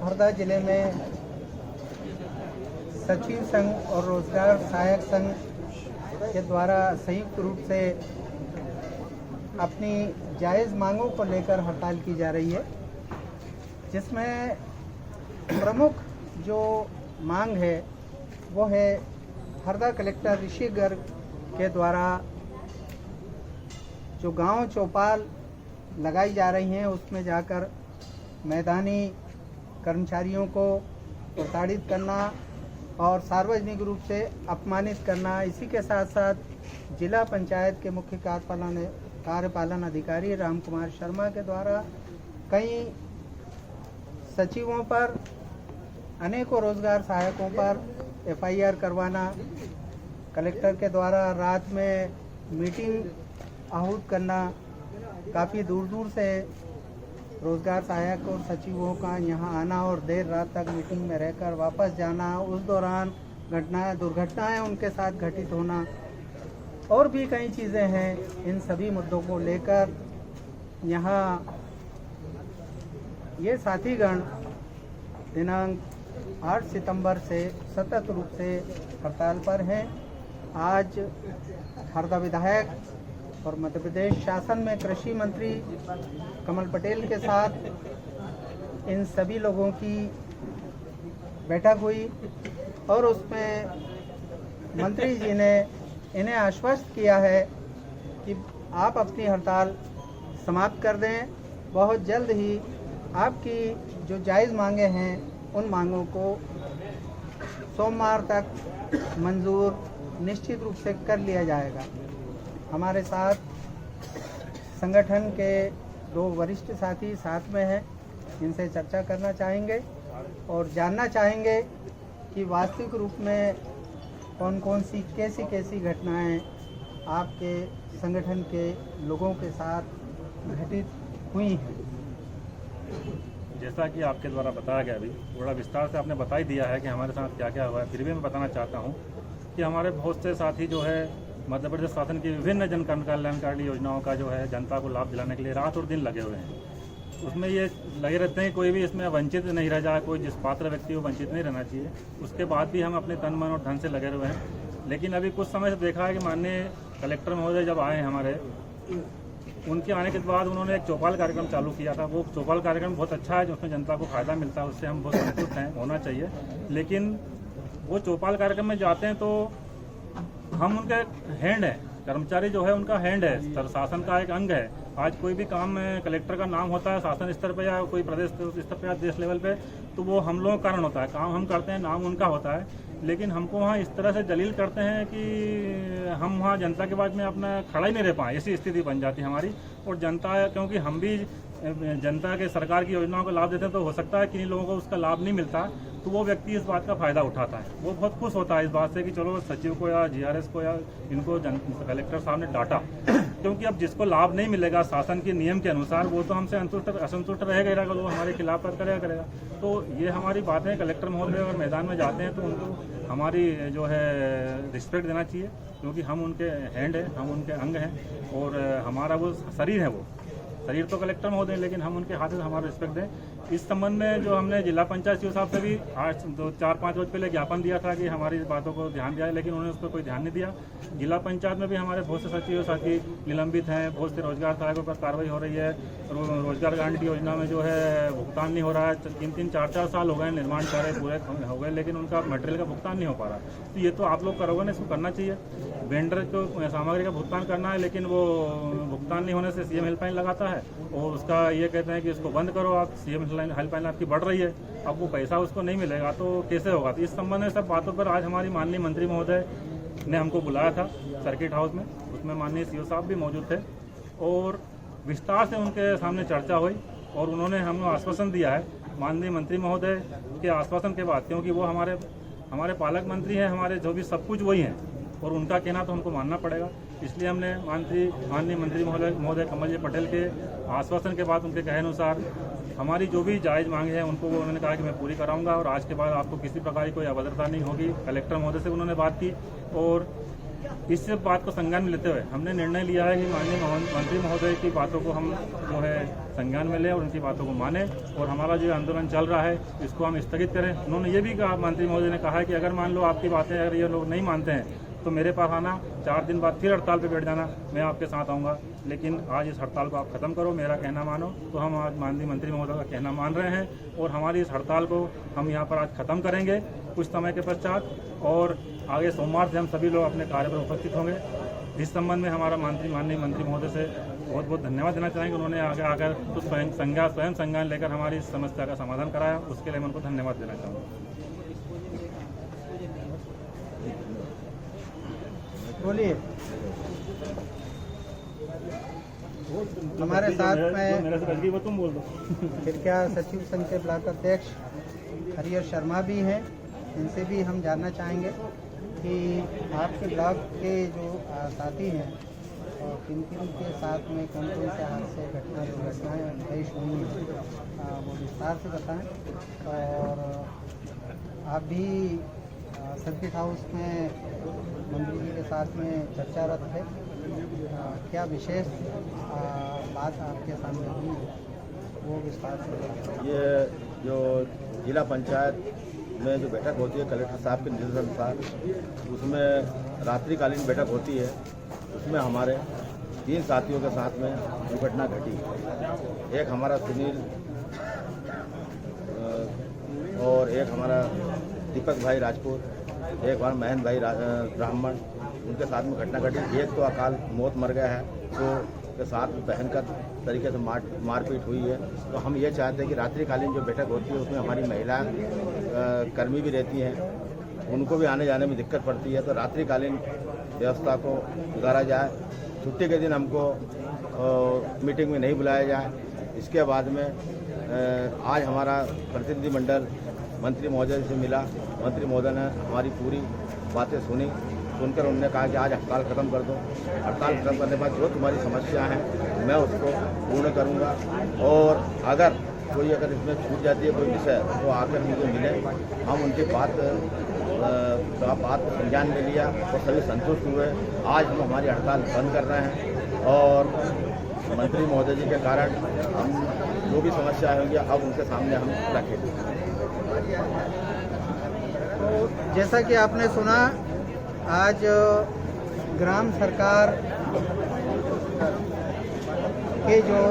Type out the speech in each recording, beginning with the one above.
हरदा जिले में सचिव संघ और रोजगार सहायक संघ के द्वारा संयुक्त रूप से अपनी जायज़ मांगों को लेकर हड़ताल की जा रही है, जिसमें प्रमुख जो मांग है वो है हरदा कलेक्टर ऋषि गर्ग के द्वारा जो गांव चौपाल लगाई जा रही हैं उसमें जाकर मैदानी कर्मचारियों को प्रताड़ित करना और सार्वजनिक रूप से अपमानित करना। इसी के साथ साथ जिला पंचायत के मुख्य कार्यपालन अधिकारी राम कुमार शर्मा के द्वारा कई सचिवों पर, अनेकों रोजगार सहायकों पर एफआईआर करवाना, कलेक्टर के द्वारा रात में मीटिंग आहूत करना, काफ़ी दूर दूर से रोजगार सहायक और सचिवों का यहाँ आना और देर रात तक मीटिंग में रहकर वापस जाना, उस दौरान दुर्घटनाएं उनके साथ घटित होना और भी कई चीज़ें हैं। इन सभी मुद्दों को लेकर यहाँ ये साथीगण दिनांक 8 सितंबर से सतत रूप से हड़ताल पर हैं। आज हरदा विधायक और मध्य प्रदेश शासन में कृषि मंत्री कमल पटेल के साथ इन सभी लोगों की बैठक हुई और उसमें मंत्री जी ने इन्हें आश्वस्त किया है कि आप अपनी हड़ताल समाप्त कर दें। बहुत जल्द ही आपकी जो जायज़ मांगे हैं उन मांगों को सोमवार तक मंजूर निश्चित रूप से कर लिया जाएगा। हमारे साथ संगठन के 2 वरिष्ठ साथी साथ में हैं, इनसे चर्चा करना चाहेंगे और जानना चाहेंगे कि वास्तविक रूप में कौन कौन सी कैसी घटनाएं आपके संगठन के लोगों के साथ घटित हुई हैं। जैसा कि आपके द्वारा बताया गया, अभी थोड़ा विस्तार से आपने बता ही दिया है कि हमारे साथ क्या क्या हुआ है। फिर भी मैं बताना चाहता हूँ कि हमारे बहुत से साथी जो है मध्य प्रदेश शासन की विभिन्न जन कल्याणकारी योजनाओं का जो है जनता को लाभ दिलाने के लिए रात और दिन लगे हुए हैं। उसमें ये लगे रहते हैं कोई भी इसमें वंचित नहीं रह जाए, कोई जिस पात्र व्यक्ति को वंचित नहीं रहना चाहिए। उसके बाद भी हम अपने तन मन और धन से लगे हुए हैं। लेकिन अभी कुछ समय से देखा है कि माननीय कलेक्टर महोदय जब आए हमारे, उनके आने के बाद उन्होंने एक चौपाल कार्यक्रम चालू किया था। वो चौपाल कार्यक्रम बहुत अच्छा है, जिसमें जनता को फायदा मिलता है, उससे हम बहुत संतुष्ट हैं, होना चाहिए। लेकिन वो चौपाल कार्यक्रम में जाते हैं तो हम उनके हैंड हैं, कर्मचारी जो है उनका हैंड है, शासन का एक अंग है। आज कोई भी काम में कलेक्टर का नाम होता है शासन स्तर पे या कोई प्रदेश स्तर पे या देश लेवल पे, तो वो हम लोगों के कारण होता है। काम हम करते हैं, नाम उनका होता है। लेकिन हमको वहाँ इस तरह से जलील करते हैं कि हम वहाँ जनता के बाद में अपना खड़ा ही नहीं रह पाए, ऐसी स्थिति बन जाती है हमारी। और जनता, क्योंकि हम भी जनता के सरकार की योजनाओं का लाभ देते हैं, तो हो सकता है कि इन लोगों को उसका लाभ नहीं मिलता, तो वो व्यक्ति इस बात का फायदा उठाता है। वो बहुत खुश होता है इस बात से कि चलो सचिव को या जीआरएस को या इनको कलेक्टर साहब ने डांटा, क्योंकि अब जिसको लाभ नहीं मिलेगा शासन के नियम के अनुसार, वो तो हमसे असंतुष्ट रहेगा, वो हमारे खिलाफ करेगा। तो ये हमारी बातें कलेक्टर महोदय अगर मैदान में जाते हैं तो उनको हमारी जो है रिस्पेक्ट देना चाहिए, क्योंकि हम उनके हैंड हैं, हम उनके अंग हैं और हमारा वो शरीर है। वो शरीर तो कलेक्टर महोदय, लेकिन हम उनके हाथ से हमारा रिस्पेक्ट दें। इस संबंध में जो हमने जिला पंचायत सीओ साहब से भी आज 4-5 रोज पहले ज्ञापन दिया था कि हमारी बातों को ध्यान दिया है, लेकिन उन्होंने उस पर कोई ध्यान नहीं दिया। जिला पंचायत में भी हमारे बहुत से सचिव साथी निलंबित हैं, बहुत से रोजगार सहायकों पर कार्रवाई हो रही है। रोजगार गारंटी योजना में जो है भुगतान नहीं हो रहा है। 3-3, 4-4 साल हो गए निर्माण कार्य पूरे हो गए, लेकिन उनका मटेरियल का भुगतान नहीं हो पा रहा। तो ये तो आप लोग करोगे ना, इसको करना चाहिए। वेंडर को सामग्री का भुगतान करना है, लेकिन वो भुगतान नहीं होने से सीएम हेल्पलाइन लगाता है और उसका ये कहते हैं कि इसको बंद करो आप, सीएम हेल्पलाइन आपकी बढ़ रही है, अब वो पैसा उसको नहीं मिलेगा तो कैसे होगा। तो इस संबंध में सब बातों पर आज हमारी माननीय मंत्री महोदय ने हमको बुलाया था सर्किट हाउस में, उसमें माननीय सीओ साहब भी मौजूद थे और विस्तार से उनके सामने चर्चा हुई और उन्होंने हमें आश्वासन दिया है। माननीय मंत्री महोदय के आश्वासन के बाद, क्योंकि वो हमारे पालक मंत्री हैं, हमारे जो भी सब कुछ वही हैं और उनका कहना तो हमको मानना पड़ेगा, इसलिए हमने माननीय मंत्री महोदय कमल जी पटेल के आश्वासन के बाद, उनके कहे अनुसार हमारी जो भी जायज़ मांगे हैं उनको उन्होंने कहा कि मैं पूरी कराऊंगा और आज के बाद आपको किसी प्रकार की कोई अभद्रता नहीं होगी। कलेक्टर महोदय से उन्होंने बात की और इस बात को संज्ञान में लेते हुए हमने निर्णय लिया है कि माननीय मंत्री महोदय की बातों को हम जो है संज्ञान में लें और उनकी बातों को माने और हमारा जो आंदोलन चल रहा है इसको हम स्थगित करें। उन्होंने ये भी कहा, मंत्री महोदय ने कहा है कि अगर मान लो आपकी बातें अगर ये लोग नहीं मानते हैं तो मेरे पास आना, 4 दिन बाद फिर हड़ताल पे बैठ जाना, मैं आपके साथ आऊँगा, लेकिन आज इस हड़ताल को आप ख़त्म करो, मेरा कहना मानो। तो हम आज माननीय मंत्री महोदय का कहना मान रहे हैं और हमारी इस हड़ताल को हम यहाँ पर आज ख़त्म करेंगे कुछ समय के पश्चात, और आगे सोमवार से हम सभी लोग अपने कार्य पर उपस्थित होंगे। इस संबंध में हमारा माननीय मंत्री महोदय से बहुत बहुत धन्यवाद देना चाहेंगे। उन्होंने आगे आकर तो स्वयं संज्ञान लेकर हमारी इस समस्या का समाधान कराया, उसके लिए मैं उनको धन्यवाद देना चाहूँगा। बोलिए। हमारे साथ में तुम बोल दो। खिड़किया सचिव संघ के ब्लॉक अध्यक्ष हरिहर शर्मा भी हैं, इनसे भी हम जानना चाहेंगे कि आपके ब्लॉक के जो साथी हैं और किन किन के साथ में कौन कौन से हादसे दुर्घटनाएँ पेश हुई हैं वो विस्तार से बताएं। और आप भी सर्किट हाउस में मंत्री जी के साथ में चर्चारत है, क्या विशेष बात आपके सामने हुई वो विस्तार से बताएं। ये जो जिला पंचायत में जो बैठक होती है कलेक्टर साहब के निर्देशानुसार, उसमें रात्रिकालीन बैठक होती है। उसमें हमारे 3 साथियों के साथ में दुर्घटना घटी। एक हमारा सुनील और एक हमारा दीपक भाई राजपूत, एक हमारा महेंद्र भाई ब्राह्मण, उनके साथ में घटना घटी। एक तो अकाल मौत मर गया है, तो के साथ भयंकर तरीके से मारपीट हुई है। तो हम ये चाहते हैं कि रात्रिकालीन जो बैठक होती है उसमें हमारी महिला कर्मी भी रहती हैं, उनको भी आने जाने में दिक्कत पड़ती है, तो रात्रिकालीन व्यवस्था को सुधारा जाए। छुट्टी के दिन हमको मीटिंग में नहीं बुलाया जाए। इसके बाद में आज हमारा प्रतिनिधिमंडल मंत्री महोदय से मिला। मंत्री महोदय ने हमारी पूरी बातें सुनकर उन्होंने कहा कि आज हड़ताल ख़त्म कर दो। हड़ताल ख़त्म करने के बाद जो तुम्हारी समस्या है मैं उसको पूर्ण करूँगा, और अगर इसमें छूट जाती है कोई विषय तो आकर मुझे मिले। हम उनकी बात संज्ञान में लिया और सभी संतुष्ट हुए। आज हम हमारी हड़ताल बंद कर रहे हैं और मंत्री महोदय जी के कारण हम जो भी समस्या होंगी अब उनके सामने हम रखेंगे। तो जैसा कि आपने सुना, आज ग्राम सरकार के जो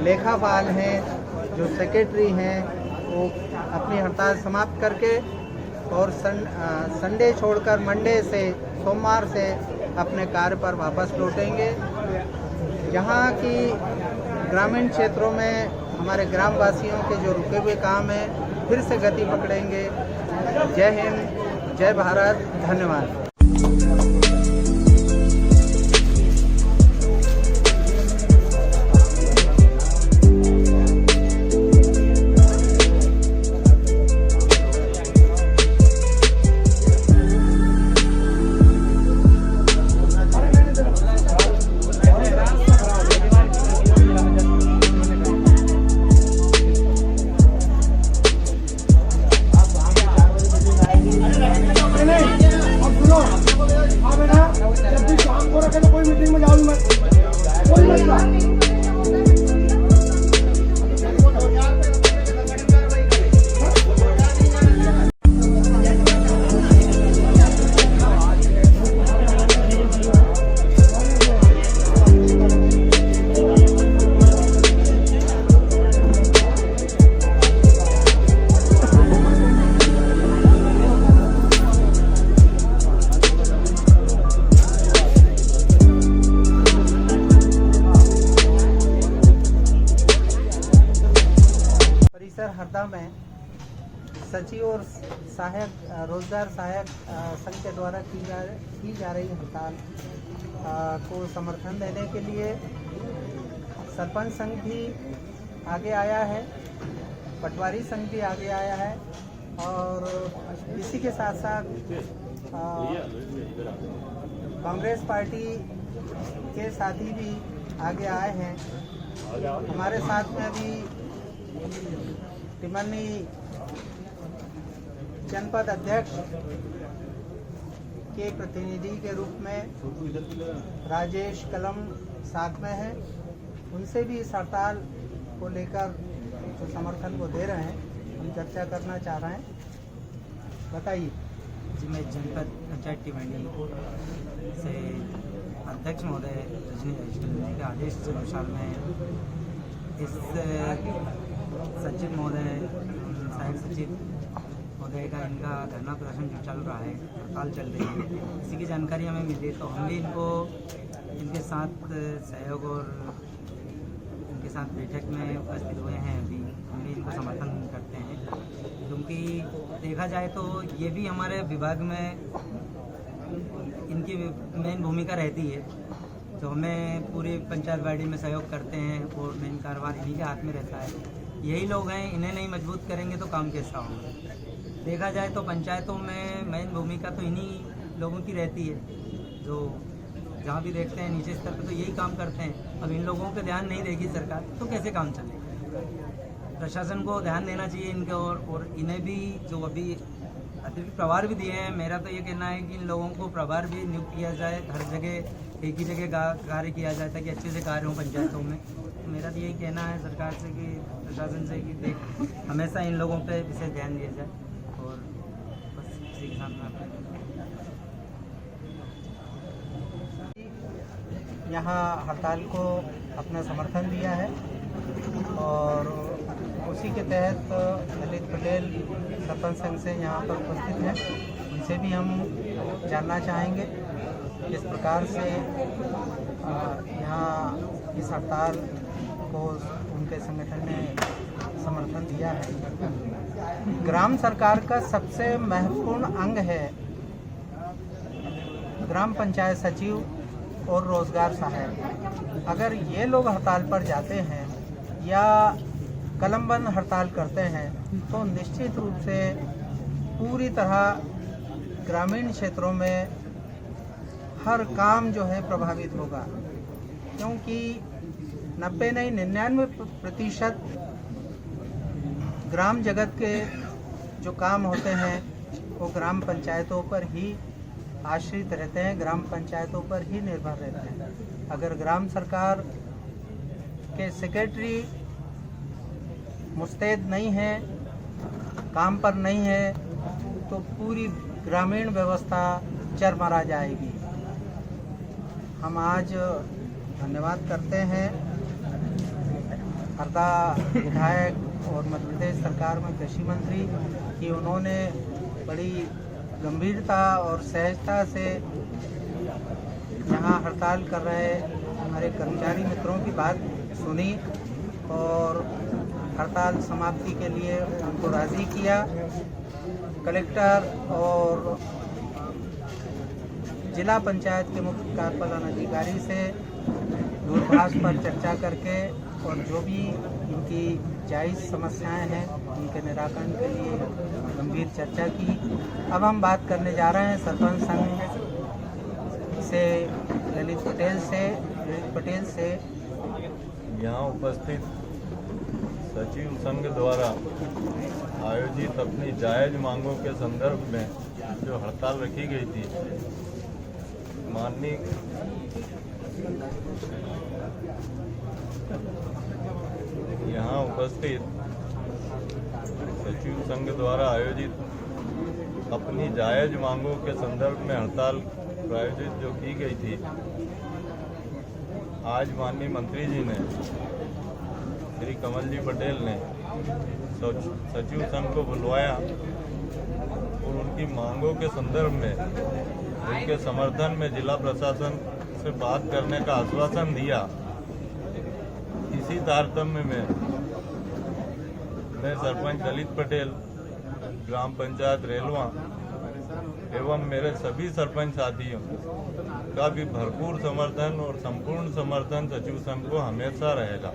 लेखापाल हैं, जो सेक्रेटरी हैं, वो अपनी हड़ताल समाप्त करके और संडे छोड़कर मंडे से सोमवार से अपने कार्य पर वापस लौटेंगे। यहाँ की ग्रामीण क्षेत्रों में हमारे ग्रामवासियों के जो रुके हुए काम हैं फिर से गति पकड़ेंगे। जय हिंद, जय भारत, धन्यवाद। हरदा में सचिव और सहायक रोजगार सहायक संघ के द्वारा की जा रही हड़ताल को समर्थन देने के लिए सरपंच संघ भी आगे आया है, पटवारी संघ भी आगे आया है, और इसी के साथ साथ कांग्रेस पार्टी के साथी भी आगे आए हैं। हमारे साथ में भी टिमरनी जनपद अध्यक्ष के प्रतिनिधि के रूप में राजेश कलम साथ में है, उनसे भी इस हड़ताल को लेकर जो समर्थन वो दे रहे हैं हम चर्चा करना चाह रहे हैं। बताइए। जी, मैं जनपद पंचायत टिवंडी से अध्यक्ष महोदय रजनी जी के आदेश के अनुसार में इस सचिव महोदय सहायक सचिव महोदय का इनका धरना प्रदर्शन जो चल रहा है, हड़ताल चल रही है, इसी की जानकारी हमें मिली तो हम भी इनको इनके साथ सहयोग और इनके साथ बैठक में उपस्थित हुए हैं। अभी हम भी इनको समर्थन करते हैं, क्योंकि देखा जाए तो ये भी हमारे विभाग में इनकी मेन भूमिका रहती है, जो हमें पूरी पंचायत बॉडी में सहयोग करते हैं और मेन कारोबार इन्हीं के हाथ में रहता है। यही लोग हैं, इन्हें नहीं मजबूत करेंगे तो काम कैसा होगा। देखा जाए तो पंचायतों में मेन भूमिका तो इन्हीं लोगों की रहती है, जो जहाँ भी देखते हैं नीचे स्तर पर तो यही काम करते हैं। अब इन लोगों पे ध्यान नहीं देगी सरकार तो कैसे काम चलेगा। प्रशासन को ध्यान देना चाहिए इनके और इन्हें भी जो अभी अतिरिक्त प्रभार भी दिए हैं, मेरा तो ये कहना है कि इन लोगों को प्रभार भी नियुक्त किया जाए, हर जगह एक ही जगह कार्य किया जाए ताकि अच्छे से कार्य हो पंचायतों में। तो मेरा तो यही कहना है सरकार से कि प्रशासन से कि देख हमेशा इन लोगों पे विशेष ध्यान दिया जाए। और बस इसी के साथ में यहाँ हड़ताल को अपना समर्थन दिया है और उसी के तहत ललित पटेल सरपंच संघ से यहाँ पर उपस्थित हैं। उनसे भी हम जानना चाहेंगे किस प्रकार से यहाँ इस हड़ताल को उनके संगठन ने समर्थन दिया है। ग्राम सरकार का सबसे महत्वपूर्ण अंग है ग्राम पंचायत सचिव और रोजगार सहायक। अगर ये लोग हड़ताल पर जाते हैं या कलमबंद हड़ताल करते हैं तो निश्चित रूप से पूरी तरह ग्रामीण क्षेत्रों में हर काम जो है प्रभावित होगा, क्योंकि 90 नहीं 99% ग्राम जगत के जो काम होते हैं वो ग्राम पंचायतों पर ही आश्रित रहते हैं, ग्राम पंचायतों पर ही निर्भर रहते हैं। अगर ग्राम सरकार के सेक्रेटरी मुस्तैद नहीं है, काम पर नहीं है, तो पूरी ग्रामीण व्यवस्था चरमरा जाएगी। हम आज धन्यवाद करते हैं हरदा विधायक और मध्य प्रदेश सरकार में कृषि मंत्री कि उन्होंने बड़ी गंभीरता और सहजता से यहाँ हड़ताल कर रहे हमारे कर्मचारी मित्रों की बात सुनी और हड़ताल समाप्ति के लिए उनको राज़ी किया। कलेक्टर और जिला पंचायत के मुख्य कार्यपालन अधिकारी से दूरभाष पर चर्चा करके और जो भी इनकी जायज़ समस्याएं हैं उनके निराकरण के लिए गंभीर चर्चा की। अब हम बात करने जा रहे हैं सरपंच संघ से ललित पटेल से यहाँ उपस्थित सचिव संघ द्वारा आयोजित अपनी जायज मांगों के संदर्भ में जो हड़ताल रखी गई थी, माननीय यहाँ उपस्थित सचिव संघ द्वारा आयोजित अपनी जायज मांगों के संदर्भ में हड़ताल प्रायोजित जो की गई थी, आज माननीय मंत्री जी ने श्री कमल जी पटेल ने सचिव संघ को बुलवाया और उनकी मांगों के संदर्भ में उनके समर्थन में जिला प्रशासन से बात करने का आश्वासन दिया। इसी तारतम्य में मैं सरपंच ललित पटेल ग्राम पंचायत रेलवा एवं मेरे सभी सरपंच साथियों का भी भरपूर समर्थन और संपूर्ण समर्थन सचिव संघ को हमेशा रहेगा।